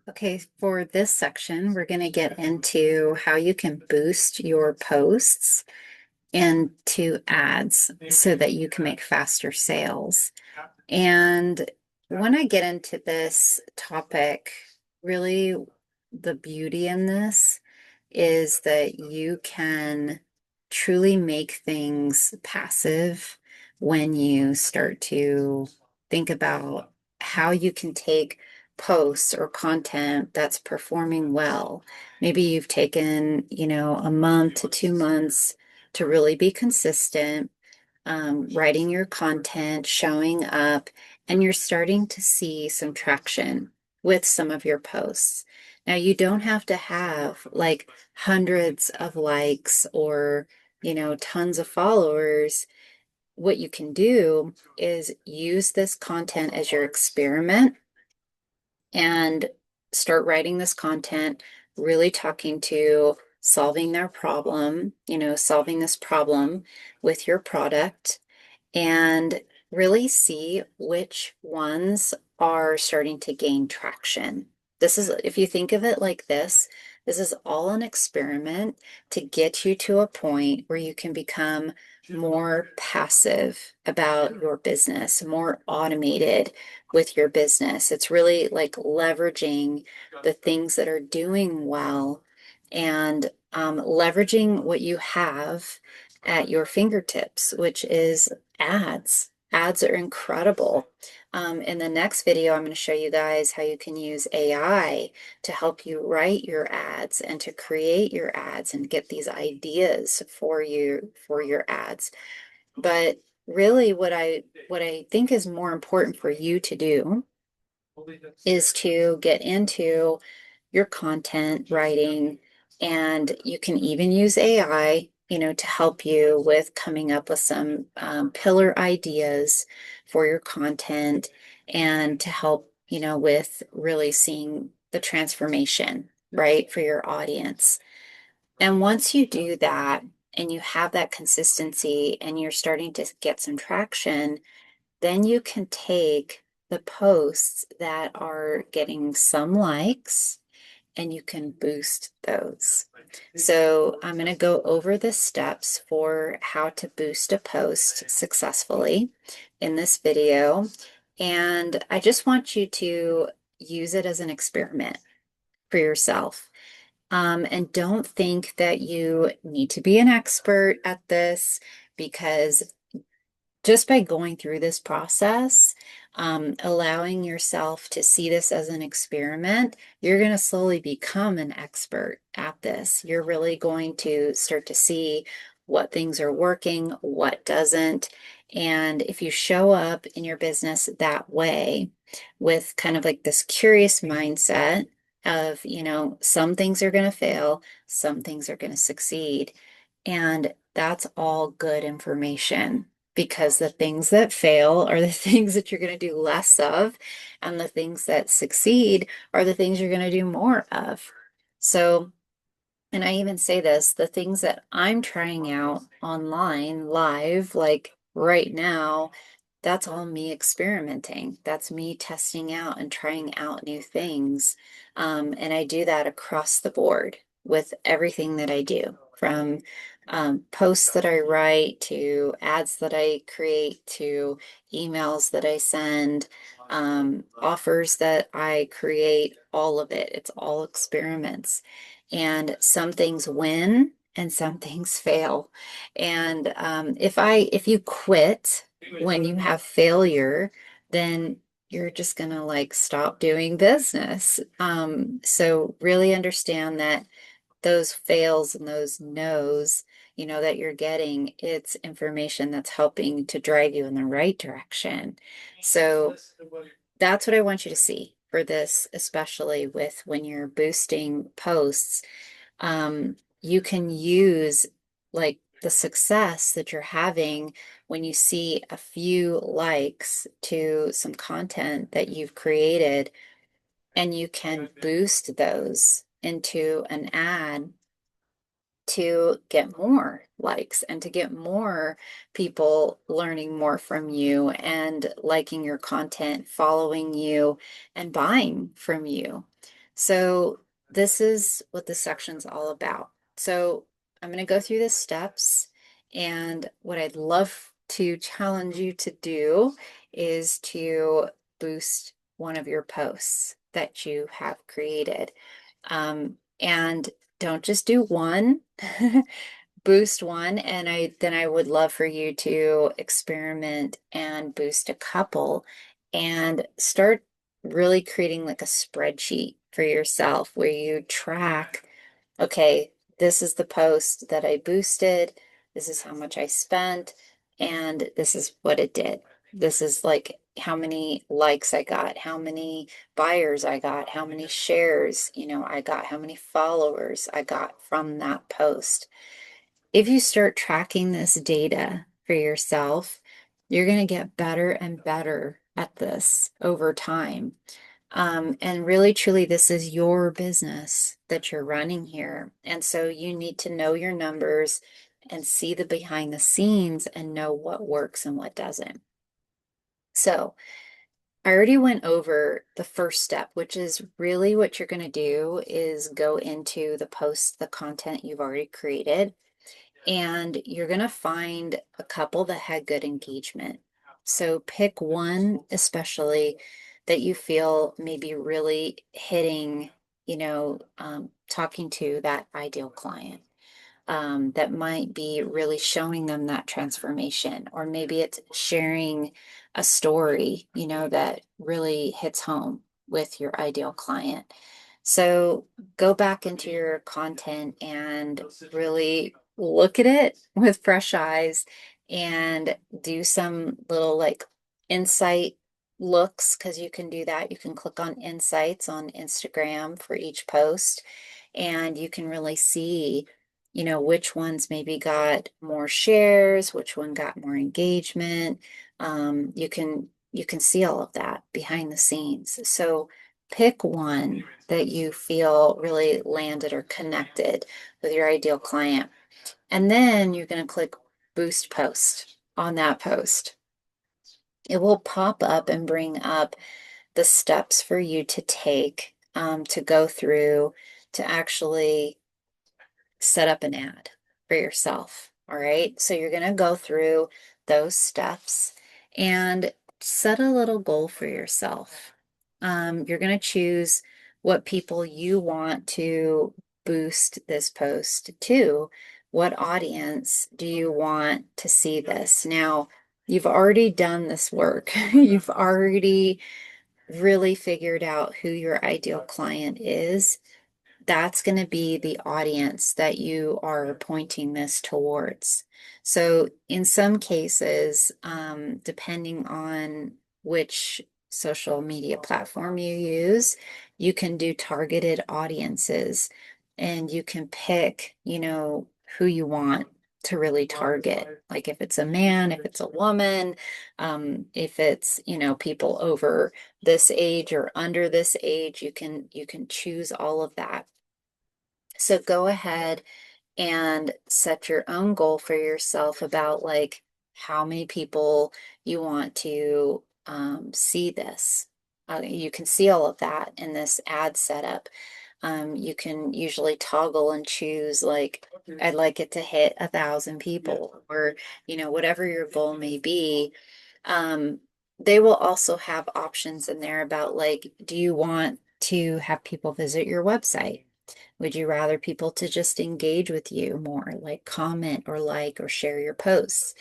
Okay, for this section, we're going to get into how you can boost your posts into ads so that you can make faster sales. And when I get into this topic, really the beauty in this is that you can truly make things passive when you start to think about how you can take posts or content that's performing well. Maybe you've taken, a month to 2 months to really be consistent, writing your content, showing up, and you're starting to see some traction with some of your posts. Now, you don't have to have like hundreds of likes or, tons of followers. What you can do is use this content as your experiment and start writing this content, really talking to solving their problem, solving this problem with your product and really see which ones are starting to gain traction. This is, if you think of it like this is all an experiment to get you to a point where you can become more passive about your business, more automated with your business. It's really like leveraging the things that are doing well and leveraging what you have at your fingertips, which is ads. Ads are incredible. In the next video, I'm going to show you guys how you can use AI to help you write your ads and to create your ads and get these ideas for you for your ads. But really what I think is more important for you to do is to get into your content writing, and you can even use AI, to help you with coming up with some pillar ideas for your content and to help, with really seeing the transformation, right, for your audience. And once you do that and you have that consistency and you're starting to get some traction, then you can take the posts that are getting some likes and you can boost those. So I'm going to go over the steps for how to boost a post successfully in this video. And I just want you to use it as an experiment for yourself. And don't think that you need to be an expert at this because just by going through this process, allowing yourself to see this as an experiment, you're going to slowly become an expert at this. You're really going to start to see what things are working, what doesn't. And if you show up in your business that way with kind of like this curious mindset of, some things are going to fail, some things are going to succeed. And that's all good information because the things that fail are the things that you're going to do less of, and the things that succeed are the things you're going to do more of. So, and I even say this, the things that I'm trying out online live, like right now, that's all me experimenting. That's me testing out and trying out new things. And I do that across the board with everything that I do, from posts that I write to ads that I create to emails that I send, offers that I create, all of it. It's all experiments. And some things win and some things fail. And if you quit when you have failure, then you're just gonna like stop doing business. So really understand that those fails and those no's, that you're getting, it's information that's helping to drive you in the right direction. So that's what I want you to see for this, especially with when you're boosting posts. You can use like the success that you're having when you see a few likes to some content that you've created, and you can boost those into an ad to get more likes and to get more people learning more from you and liking your content, following you, and buying from you. So, this is what this section's all about. So, I'm going to go through the steps, and what I'd love to challenge you to do is to boost one of your posts that you have created. And don't just do one, boost one, and I would love for you to experiment and boost a couple and start really creating like a spreadsheet for yourself where you track, okay, this is the post that I boosted, this is how much I spent, and this is what it did. This is like how many likes I got, how many buyers I got, how many shares, I got, how many followers I got from that post. If you start tracking this data for yourself, you're going to get better and better at this over time. And really, truly, this is your business that you're running here. And so you need to know your numbers and see the behind the scenes and know what works and what doesn't. So I already went over the first step, which is really what you're going to do is go into the post, the content you've already created, and you're going to find a couple that had good engagement. So pick one, especially that you feel maybe really hitting, talking to that ideal client. That might be really showing them that transformation, or maybe it's sharing a story, that really hits home with your ideal client. So go back into your content and really look at it with fresh eyes and do some little like insight looks, because you can do that. You can click on insights on Instagram for each post, and you can really see which ones maybe got more shares, which one got more engagement. You can see all of that behind the scenes. So pick one that you feel really landed or connected with your ideal client. And then you're going to click boost post on that post. It will pop up and bring up the steps for you to take to go through to actually set up an ad for yourself. All right. So you're going to go through those steps and set a little goal for yourself. You're going to choose what people you want to boost this post to. What audience do you want to see this? Now, you've already done this work. You've already really figured out who your ideal client is. That's going to be the audience that you are pointing this towards. So, in some cases, depending on which social media platform you use, you can do targeted audiences and you can pick, who you want to really target. Like if it's a man, if it's a woman, if it's, people over this age or under this age, you can choose all of that. So go ahead and set your own goal for yourself about like how many people you want to see this. You can see all of that in this ad setup. You can usually toggle and choose like, I'd like it to hit 1,000 people, or, whatever your goal may be. Um, they will also have options in there about like, do you want to have people visit your website? Would you rather people to just engage with you more, like comment or like or share your posts?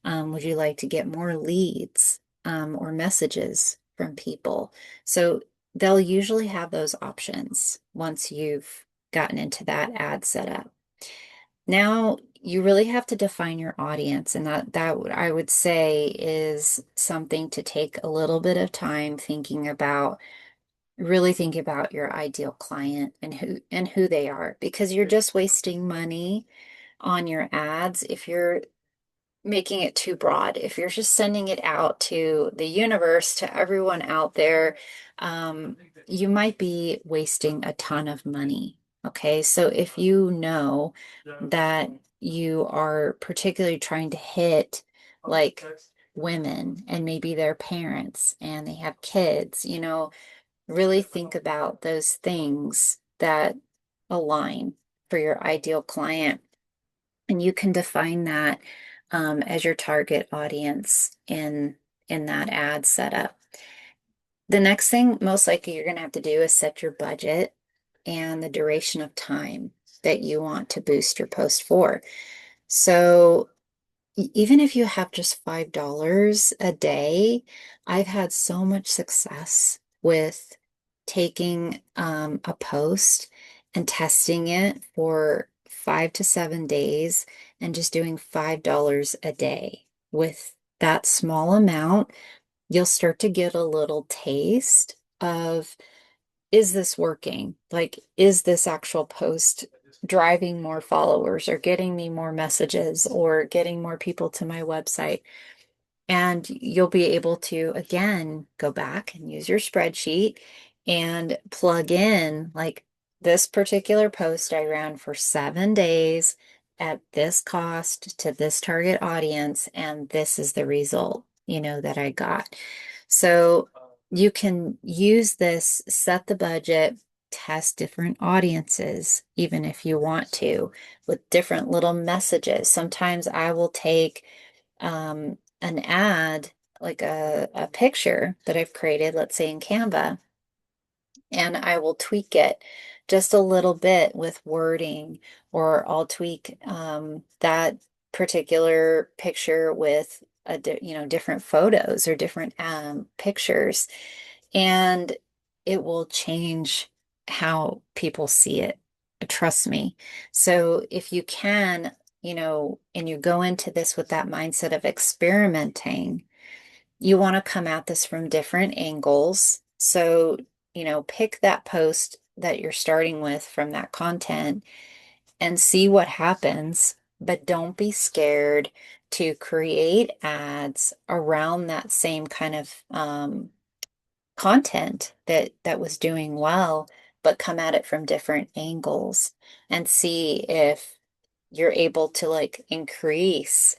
Would you like to get more leads or messages from people? So they'll usually have those options once you've gotten into that ad setup. Now you really have to define your audience, and that I would say is something to take a little bit of time thinking about. Really think about your ideal client and who they are, because you're just wasting money on your ads if you're making it too broad. If you're just sending it out to the universe, to everyone out there, you might be wasting a ton of money Okay, so if you know that you are particularly trying to hit like women and maybe their parents and they have kids, really think about those things that align for your ideal client. And you can define that as your target audience in that ad setup. The next thing, most likely, you're going to have to do is set your budget and the duration of time that you want to boost your post for. So even if you have just $5 a day, I've had so much success with taking a post and testing it for 5 to 7 days and just doing $5 a day. With that small amount, you'll start to get a little taste of, is this working? Like, is this actual post driving more followers or getting me more messages or getting more people to my website? And you'll be able to, again, go back and use your spreadsheet and plug in like this particular post I ran for 7 days at this cost to this target audience, and this is the result, that I got. So you can use this, set the budget, test different audiences, even if you want to, with different little messages. Sometimes I will take an ad, like a picture that I've created, let's say in Canva, and I will tweak it just a little bit with wording, or I'll tweak that particular picture with different photos or different pictures, and it will change how people see it. Trust me. So if you can, and you go into this with that mindset of experimenting, you want to come at this from different angles. So, pick that post that you're starting with from that content and see what happens, but don't be scared to create ads around that same kind of content that was doing well, but come at it from different angles and see if you're able to like increase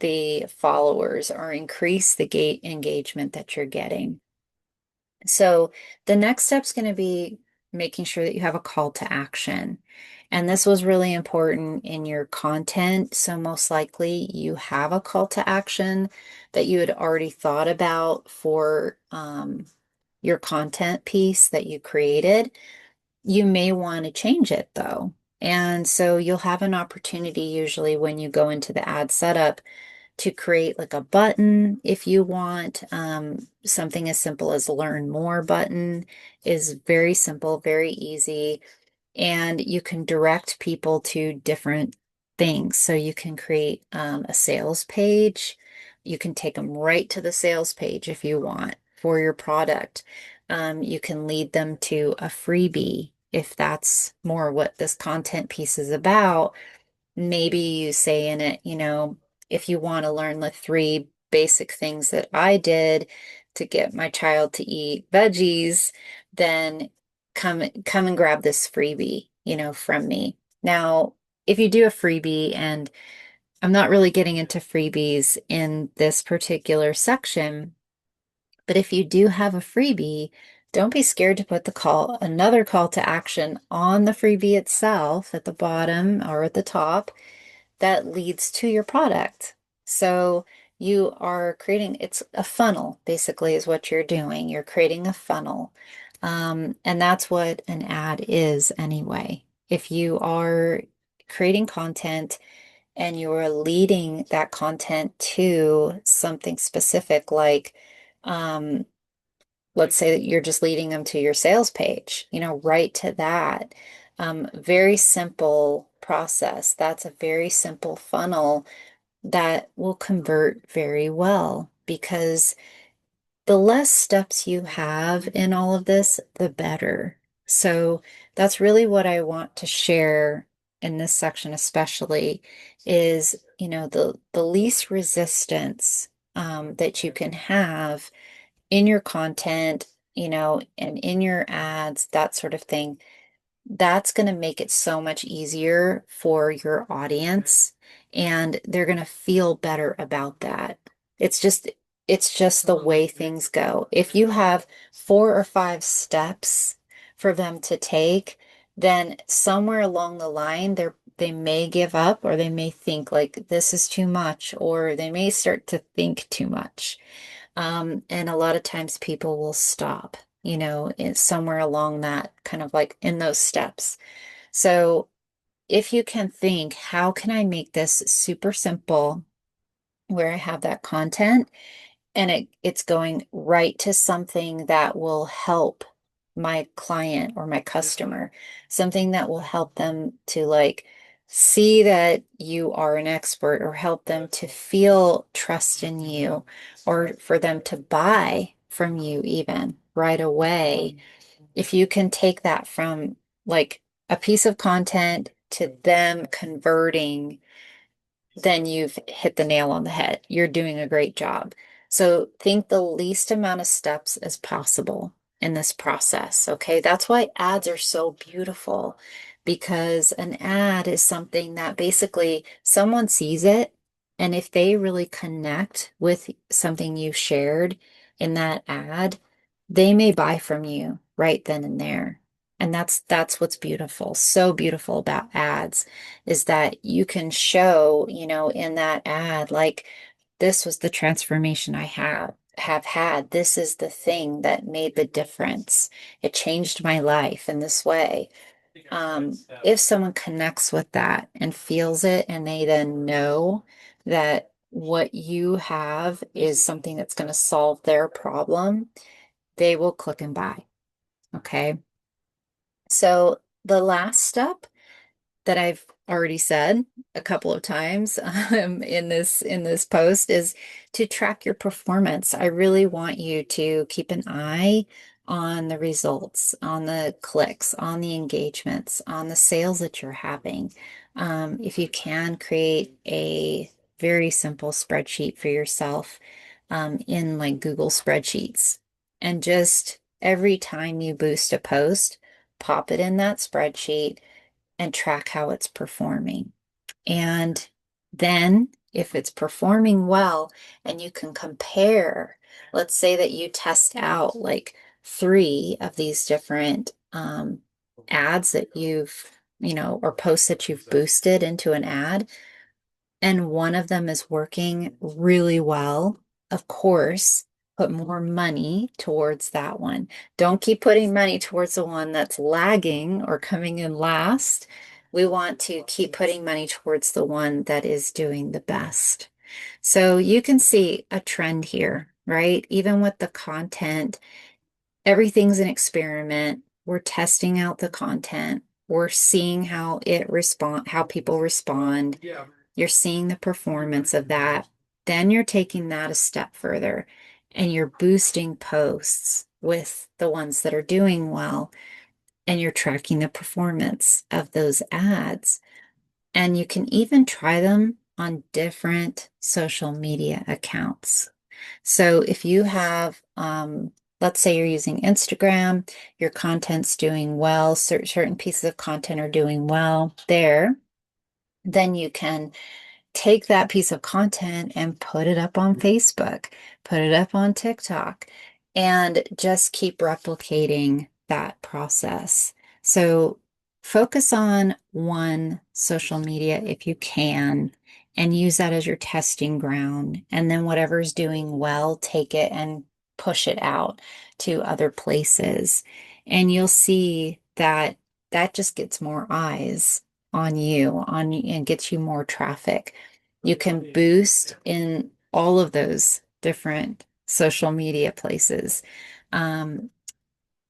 the followers or increase the gate engagement that you're getting. So the next step's going to be making sure that you have a call to action. And this was really important in your content. So most likely you have a call to action that you had already thought about for your content piece that you created. You may want to change it though. And so you'll have an opportunity usually when you go into the ad setup to create like a button if you want. Something as simple as learn more button is very simple, very easy, and you can direct people to different things. So you can create a sales page. You can take them right to the sales page if you want for your product. You can lead them to a freebie if that's more what this content piece is about. Maybe you say in it, if you want to learn the 3 basic things that I did to get my child to eat veggies, then come and grab this freebie, from me. Now, if you do a freebie, and I'm not really getting into freebies in this particular section, but if you do have a freebie, don't be scared to put another call to action on the freebie itself at the bottom or at the top that leads to your product. So you are creating, it's a funnel, basically, is what you're doing. You're creating a funnel. And that's what an ad is anyway. If you are creating content and you're leading that content to something specific, like, let's say that you're just leading them to your sales page, right to that. Very simple process. That's a very simple funnel that will convert very well, because the less steps you have in all of this, the better. So that's really what I want to share in this section, especially is, the least resistance that you can have in your content, and in your ads, that sort of thing. that's going to make it so much easier for your audience and they're going to feel better about that. It's just it's just the way things go. If you have 4 or 5 steps for them to take, then somewhere along the line they may give up or they may think like this is too much or they may start to think too much. And a lot of times people will stop, somewhere along that kind of like in those steps. So if you can think, how can I make this super simple where I have that content and it's going right to something that will help my client or my customer, something that will help them to like see that you are an expert or help them to feel trust in you or for them to buy from you even right away. If you can take that from like a piece of content to them converting, then you've hit the nail on the head. You're doing a great job. So think the least amount of steps as possible in this process. Okay. That's why ads are so beautiful because an ad is something that basically someone sees it. And if they really connect with something you shared in that ad, they may buy from you right then and there. And that's what's beautiful. So beautiful about ads is that you can show, in that ad, like this was the transformation I have had. This is the thing that made the difference. It changed my life in this way. If someone connects with that and feels it, and they then know that what you have is something that's going to solve their problem, they will click and buy. Okay. So the last step that I've already said a couple of times in this post is to track your performance. I really want you to keep an eye on the results, on the clicks, on the engagements, on the sales that you're having. If you can create a very simple spreadsheet for yourself in like Google spreadsheets, and just every time you boost a post, pop it in that spreadsheet and track how it's performing. And then if it's performing well and you can compare, let's say that you test out like 3 of these different ads that or posts that you've boosted into an ad, and one of them is working really well, of course, put more money towards that one. Don't keep putting money towards the one that's lagging or coming in last. We want to keep putting money towards the one that is doing the best. So you can see a trend here, right? Even with the content, everything's an experiment. We're testing out the content. We're seeing how people respond. You're seeing the performance of that. Then you're taking that a step further and you're boosting posts with the ones that are doing well, and you're tracking the performance of those ads. And you can even try them on different social media accounts. So if you have, let's say you're using Instagram, your content's doing well, certain pieces of content are doing well there, then you can take that piece of content and put it up on Facebook, put it up on TikTok, and just keep replicating that process. So focus on one social media if you can, and use that as your testing ground. And then whatever's doing well, take it and push it out to other places. And you'll see that that just gets more eyes on you and gets you more traffic. You can boost in all of those different social media places. Um,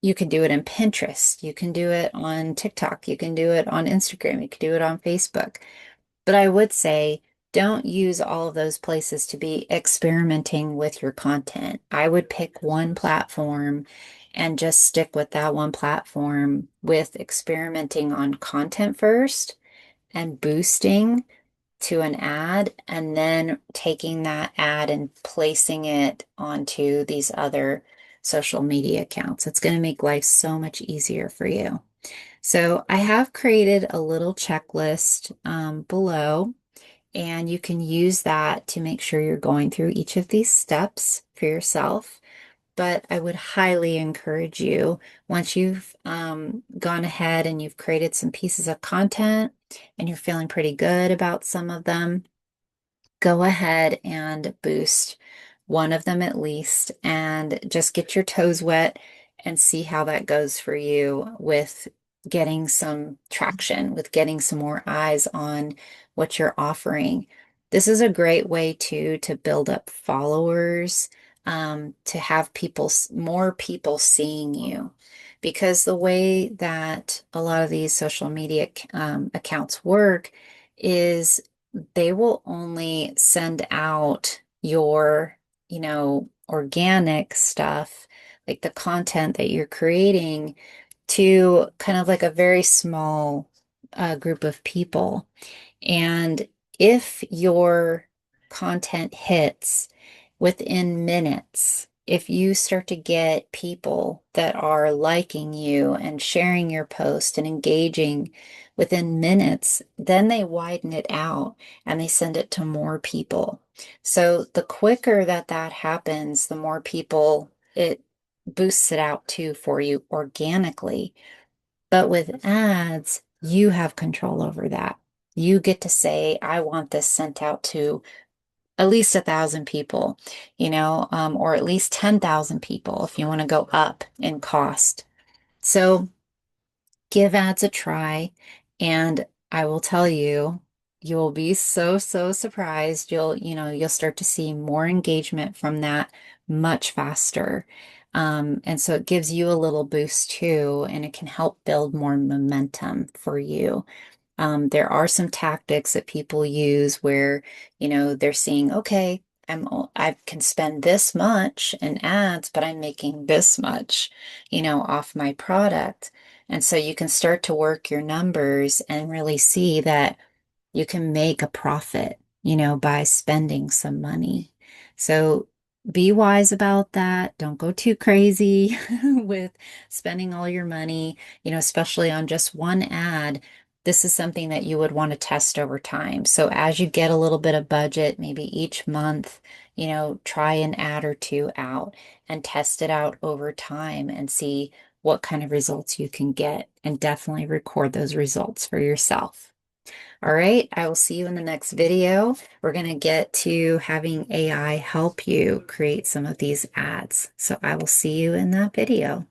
you can do it in Pinterest. You can do it on TikTok. You can do it on Instagram. You can do it on Facebook. But I would say don't use all of those places to be experimenting with your content. I would pick one platform and just stick with that one platform with experimenting on content first and boosting to an ad, and then taking that ad and placing it onto these other social media accounts. It's going to make life so much easier for you. So I have created a little checklist below, and you can use that to make sure you're going through each of these steps for yourself. But I would highly encourage you, once you've gone ahead and you've created some pieces of content and you're feeling pretty good about some of them, go ahead and boost one of them at least and just get your toes wet and see how that goes for you with getting some traction, with getting some more eyes on what you're offering. This is a great way too to build up followers, to have more people seeing you. Because the way that a lot of these social media accounts work is they will only send out your, organic stuff, like the content that you're creating, to kind of like a very small group of people. And if your content hits within minutes, if you start to get people that are liking you and sharing your post and engaging within minutes, then they widen it out and they send it to more people. So the quicker that that happens, the more people it boosts it out to for you organically. But with ads, you have control over that. You get to say, I want this sent out to at least 1,000 people, or at least 10,000 people if you want to go up in cost. So give ads a try, and I will tell you, you'll be so, so surprised. You'll start to see more engagement from that much faster. And so it gives you a little boost too, and it can help build more momentum for you. There are some tactics that people use where, they're seeing, okay, I can spend this much in ads, but I'm making this much, off my product. And so you can start to work your numbers and really see that you can make a profit, by spending some money. So be wise about that. Don't go too crazy with spending all your money, especially on just one ad. This is something that you would want to test over time. So as you get a little bit of budget, maybe each month, try an ad or two out and test it out over time and see what kind of results you can get, and definitely record those results for yourself. All right, I will see you in the next video. We're going to get to having AI help you create some of these ads. So I will see you in that video.